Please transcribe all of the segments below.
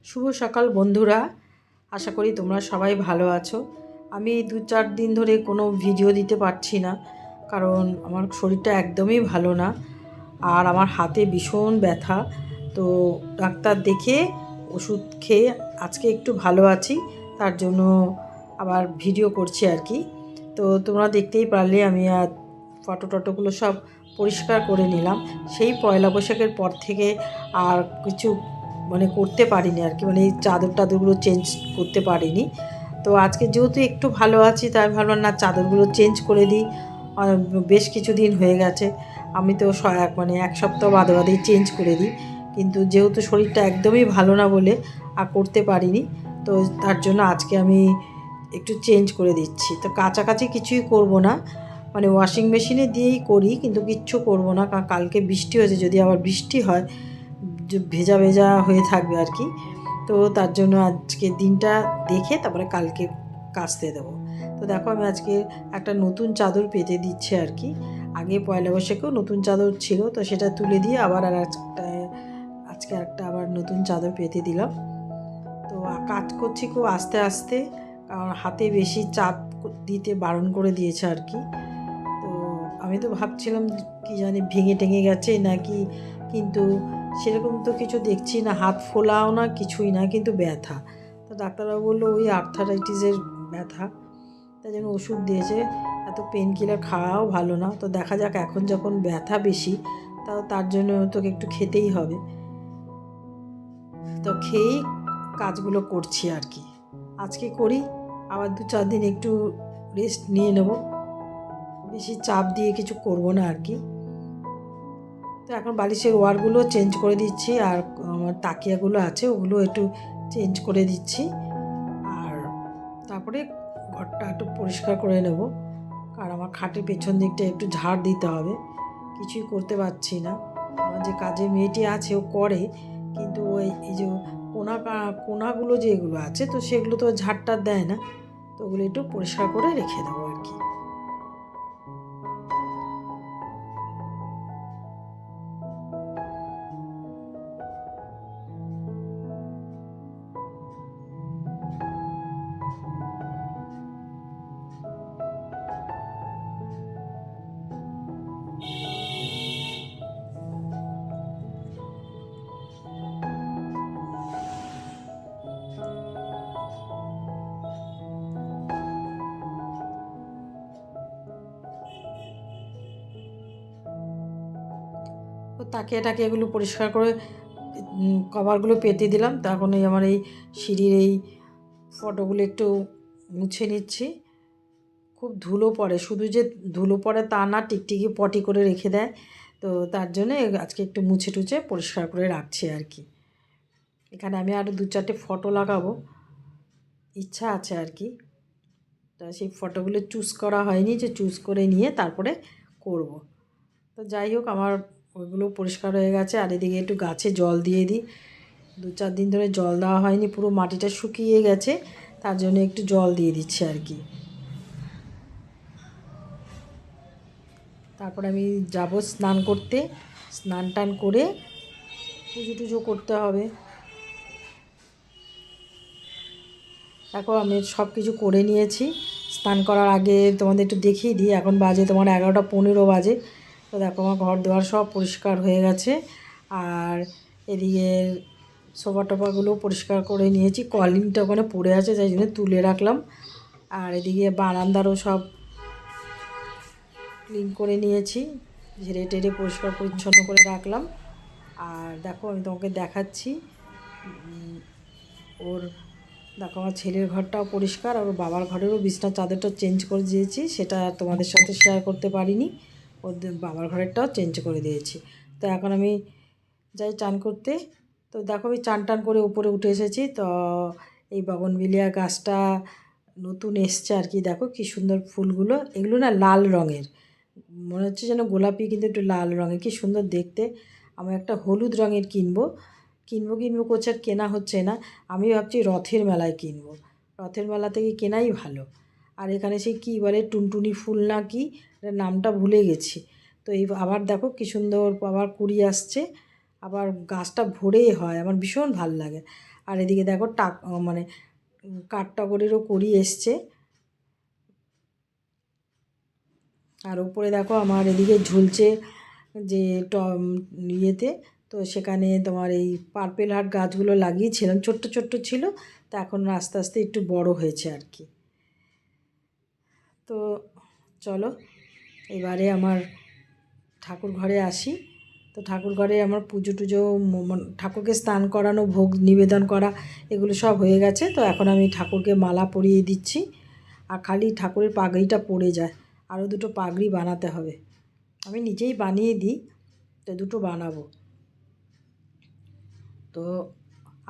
শুভ সকাল বন্ধুরা, আশা করি তোমরা সবাই ভালো আছো। আমি 2-4 দিন ধরে কোনো ভিডিও দিতে পারছি না, কারণ আমার শরীরটা একদমই ভালো না আর আমার হাতে ভীষণ ব্যথা। তো ডাক্তার দেখে ওষুধ খেয়ে আজকে একটু ভালো আছি, তার জন্য আবার ভিডিও করছি আর কি। তো তোমরা দেখতেই পারলে আমি আর ফটোগুলো সব পরিষ্কার করে নিলাম। সেই পয়লা বৈশাখের পর থেকে আর কিছু করতে পারিনি আর কি, এই চাদরগুলো চেঞ্জ করতে পারিনি। তো আজকে যেহেতু একটু ভালো আছি, তাই ভাবলাম না চাদরগুলো চেঞ্জ করে দিই। বেশ কিছুদিন হয়ে গেছে, আমি তো এক সপ্তাহ বাদেই চেঞ্জ করে দিই, কিন্তু যেহেতু শরীরটা একদমই ভালো না বলে আর করতে পারিনি। তো তার জন্য আজকে আমি একটু চেঞ্জ করে দিচ্ছি। তো কাছাকাছি কিছুই করব না, ওয়াশিং মেশিনে দিয়েই করি, কিন্তু কিচ্ছু করব না, কারণ কালকে বৃষ্টি হয়েছে। যদি আবার বৃষ্টি হয় ভেজা ভেজা হয়ে থাকবে আর কি। তো তার জন্য আজকে দিনটা দেখে তারপরে কালকে কাচতে দেবো। তো দেখো আমি আজকে একটা নতুন চাদর পেতে দিচ্ছি আর কি। আগে পয়লা বৈশাখেও নতুন চাদর ছিল, তো সেটা তুলে দিয়ে আবার আজকে একটা আবার নতুন চাদর পেতে দিলাম। তো কাজ করছি খুব আস্তে আস্তে, কারণ হাতে বেশি চাপ দিতে বারণ করে দিয়েছে আর কি। তো আমি তো ভাবছিলাম কি জানি ভেঙে টেঙে গেছে নাকি, কিন্তু সেরকম তো কিছু দেখছি না, হাত ফোলাও না, কিছুই না, কিন্তু ব্যথা। তো ডাক্তারবাবু বললো ওই আর্থারাইটিসের ব্যথা, তাই জন্য ওষুধ দিয়েছে। এত পেন কিলার খাওয়াও ভালো না। তো দেখা যাক, এখন যখন ব্যথা বেশি, তার জন্য তোকে একটু খেতেই হবে। তো খেয়েই কাজগুলো করছি আর কি। আজকে করি, আবার 2-4 দিন একটু রেস্ট নিয়ে নেব, বেশি চাপ দিয়ে কিছু করব না আর কি। তো এখন বালিশের ওয়ারগুলো চেঞ্জ করে দিচ্ছি, আর আমার তাকিয়াগুলো আছে ওগুলো একটু চেঞ্জ করে দিচ্ছি, আর তারপরে ঘরটা একটু পরিষ্কার করে নেব, কারণ আমার খাটের পেছন দিকটা একটু ঝাড় দিতে হবে। কিছুই করতে পারছি না। আমার যে কাজের মেয়েটি আছে ও করে, কিন্তু এই যে কোনাগুলো যেগুলো আছে, তো সেগুলো তো ঝাড়টা দেয় না। তো ওগুলো একটু পরিষ্কার করে রেখে দেবো আর কি। তো তাকিয়াগুলো পরিষ্কার করে কভারগুলো পেতে দিলাম। তো এখন আমার এই সিঁড়ির এই ফটোগুলো একটু মুছে নিচ্ছি। খুব ধুলো পড়ে, শুধু যে ধুলো পড়ে তা না, টিকটিকি পটি করে রেখে দেয়। তো তার জন্য আজকে একটু মুছে টুছে পরিষ্কার করে রাখছি আর কি। এখানে আমি আরও 2-4টে ফটো লাগাবো, ইচ্ছা আছে আর কি। তো সেই ফটোগুলো চুজ করা হয়নি, যে চুজ করে নিয়ে তারপরে করব। তো যাই হোক, আমার ওইগুলো পরিষ্কার হয়ে গেছে। আর এদিকে একটু গাছে জল দিয়ে দিই, 2-4 দিন ধরে জল দেওয়া হয়নি, পুরো মাটিটা শুকিয়ে গেছে, তার জন্য একটু জল দিয়ে দিচ্ছি আর কি। তারপর আমি যাব স্নান করতে, স্নান টান করে পুজো টুজো করতে হবে। দেখো আমি সব কিছু করে নিয়েছি। স্নান করার আগে তোমাদের একটু দেখিয়ে দিই, এখন বাজে তোমার 11:15 বাজে। তো দেখো আমার ঘর দুয়ার সব পরিষ্কার হয়ে গেছে, আর এদিকে সোফা টোফাগুলো পরিষ্কার করে নিয়েছি। কলিংটা ওখানে পড়ে আছে, তাই জন্য তুলে রাখলাম। আর এদিকে বারান্দারও সব ক্লিন করে নিয়েছি, ঝেড়ে টেড়ে পরিষ্কার পরিচ্ছন্ন করে রাখলাম। আর দেখো আমি তোমাকে দেখাচ্ছি, ওর দেখো আমার ছেলের ঘরটাও পরিষ্কার, আর ওর বাবার ঘরেরও বিছনার চাদরটা চেঞ্জ করে দিয়েছি, সেটা তোমাদের সাথে শেয়ার করতে পারিনি। ওদের বাবার ঘরেরটাও চেঞ্জ করে দিয়েছি। তো এখন আমি যাই চান করতে। তো দেখো আমি চান টান করে উপরে উঠে এসেছি। তো এই বগনভিলিয়া গাছটা নতুন এসছে আর কি। দেখো কি সুন্দর ফুলগুলো, এগুলো না লাল রঙের, মনে হচ্ছে যেন গোলাপি, কিন্তু একটু লাল রঙের, কি সুন্দর দেখতে। আমি একটা হলুদ রঙের কিনবো করছে, আর কেনা হচ্ছে না। আমি ভাবছি রথের মেলায় কিনবো, রথের মেলা থেকে কেনাই ভালো। আর এখানে সেই কী বলে টুনটুনি ফুল না কি, নামটা ভুলে গেছি। তো এই আবার দেখো কী সুন্দর আবার কুড়ি আসছে, আবার গাছটা ভরেই হয়, আমার ভীষণ ভাল লাগে। আর এদিকে দেখো মানে কাঠটগরেরও কড়ি এসছে। আর উপরে দেখো আমার এদিকে ঝুলছে যে ইয়েতে, তো সেখানে তোমার এই পার্পেল হার্ট গাছগুলো লাগিয়েছিলাম, ছোট্ট ছোট্ট ছিল, তা এখন আস্তে আস্তে একটু বড় হয়েছে আর কি। তো চলো এবারে আমার ঠাকুর ঘরে আসি। তো ঠাকুর ঘরে আমার পুজো টুজো, ঠাকুরকে স্নান করানো, ভোগ নিবেদন করা, এগুলো সব হয়ে গেছে। তো এখন আমি ঠাকুরকে মালা পরিয়ে দিচ্ছি। আর খালি ঠাকুরের পাগড়িটা পড়ে যায়, আরও দুটো পাগড়ি বানাতে হবে। আমি নিজেই বানিয়ে দিই, তো দুটো বানাবো। তো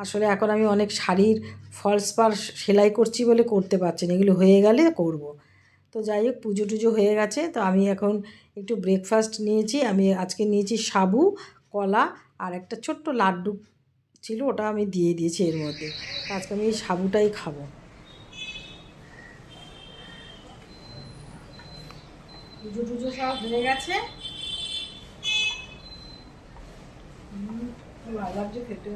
আসলে এখন আমি অনেক শাড়ির ফলস পাড় সেলাই করছি বলে করতে পারছি না, এগুলো হয়ে গেলে করব। তো যাই হোক, পুজো টুজো হয়ে গেছে। তো আমি এখন একটু ব্রেকফাস্ট নিয়েছি। আমি আজকে নিয়েছি সাবু, কলা আর একটা ছোট্ট লাড্ডু ছিল, ওটা আমি দিয়ে দিয়েছি এর মধ্যে। আজকে আমি এই সাবুটাই খাবো। পুজো টুজো সব হয়ে গেছে। ভালো লাগছে খেতে।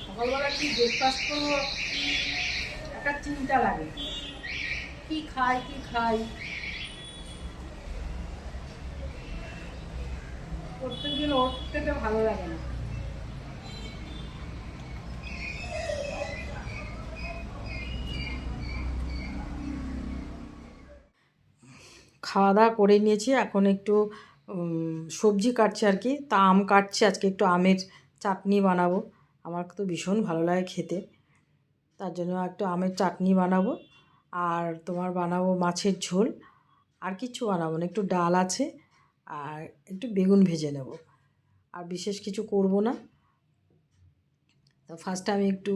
সকালবেলা কি ব্রেকফাস্ট করবো একটা চিন্তা লাগে, কি খাই কি খাই। প্রত্যেকদিন ওর থেকে ভালো লাগে না। খাওয়া দাওয়া করে নিয়েছি, এখন একটু সবজি কাটছি আর কি। তা আম কাটছি, আজকে একটু আমের চাটনি বানাবো। আমার তো ভীষণ ভালো লাগে খেতে, তার জন্য একটু আমের চাটনি বানাবো। আর তোমার বানাবো মাছের ঝোল। আর কিছু বানাবো না, একটু ডাল আছে আর একটু বেগুন ভেজে নেব, আর বিশেষ কিছু করব না। তো ফার্স্টে আমি একটু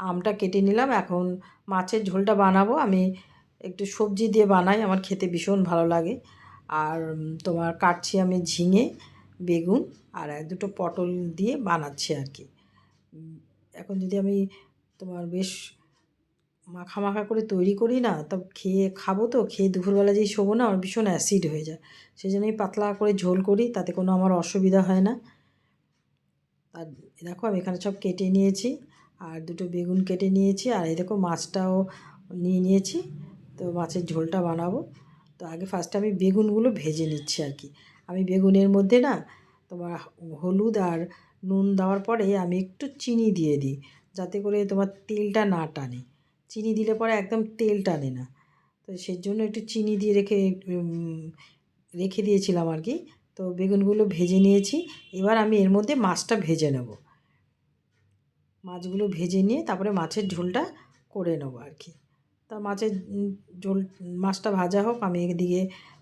আমটা কেটে নিলাম। এখন মাছের ঝোলটা বানাবো। আমি একটু সবজি দিয়ে বানাই, আমার খেতে ভীষণ ভালো লাগে। আর তোমার কাটছি আমি ঝিঙে, বেগুন আর এক দুটো পটল দিয়ে বানাচ্ছি আর কি। এখন যদি আমি তোমার বেশ মাখা মাখা করে তৈরি করি না, তো খেয়ে খাবো, তো খেয়ে দুপুরবেলা যেই শোবো না, আমার ভীষণ অ্যাসিড হয়ে যায়। সেই জন্য আমি পাতলা করে ঝোল করি, তাতে কোনো আমার অসুবিধা হয় না। আর দেখো আমি এখানে সব কেটে নিয়েছি, আর দুটো বেগুন কেটে নিয়েছি, আর এই দেখো মাছটাও নিয়ে নিয়েছি। তো মাছের ঝোলটা বানাবো। তো আগে ফার্স্টে আমি বেগুনগুলো ভেজে নিচ্ছি আর কি। আমি বেগুনের মধ্যে না তোমার হলুদ আর নুন দেওয়ার পরে আমি একটু চিনি দিয়ে দিই, যাতে করে তোমার তেলটা না টানে। চিনি দিলে পরে একদম তেল টানে না, তো সেই জন্য একটু চিনি দিয়ে রেখে দিয়েছিলাম আর কি। তো বেগুনগুলো ভেজে নিয়েছি। এবার আমি এর মধ্যে মাছটা ভেজে নেব। মাছগুলো ভেজে নিয়ে তারপরে মাছের ঝোলটা করে নেবো আর কি। তা মাছের ঝোল, মাছটা ভাজা হোক, আমি এদিকে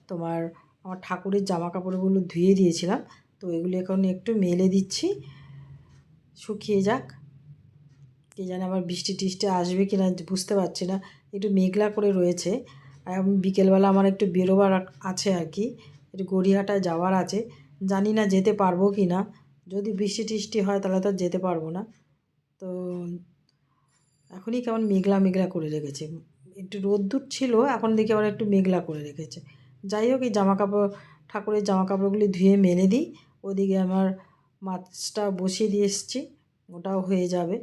তোমার আমার ঠাকুরের জামা কাপড়গুলো ধুয়ে দিয়েছিলাম, তো এগুলো এখন একটু মেলে দিচ্ছি, শুকিয়ে যাক। কে জানে আবার বৃষ্টি টিষ্টি আসবে কি না বুঝতে পারছি না, একটু মেঘলা করে রয়েছে। বিকেলবেলা আমার একটু বেরোবার আছে আর কি, একটু গড়িয়াহাটায় যাওয়ার আছে। জানি না যেতে পারবো কি না, যদি বৃষ্টি টিষ্টি হয় তাহলে তো যেতে পারবো না। তো এখনই কেমন মেঘলা মেঘলা করে রেখেছে, একটু রোদ্দুর ছিল, এখন দেখি আবার একটু মেঘলা করে রেখেছে। যাই হোক, এই জামাকাপড়, ঠাকুরের জামাকাপড়গুলি ধুয়ে মেলে দিই। ওদিকে আমার মাছটা বসিয়ে দিয়ে এসেছি, ওটাও হয়ে যাবে।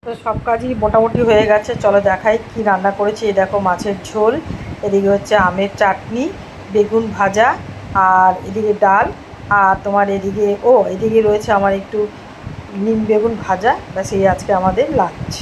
তো সব কাজই মোটামুটি হয়ে গেছে, চলো দেখাই কি রান্না করেছি। এই দেখো মাছের ঝোল, এদিকে হচ্ছে আমের চাটনি, বেগুন ভাজা, আর এদিকে ডাল, আর তোমার এদিকে এদিকে রয়েছে আমার একটু নিম বেগুন ভাজা। ব্যাস এই আজকে আমাদের লাঞ্চ।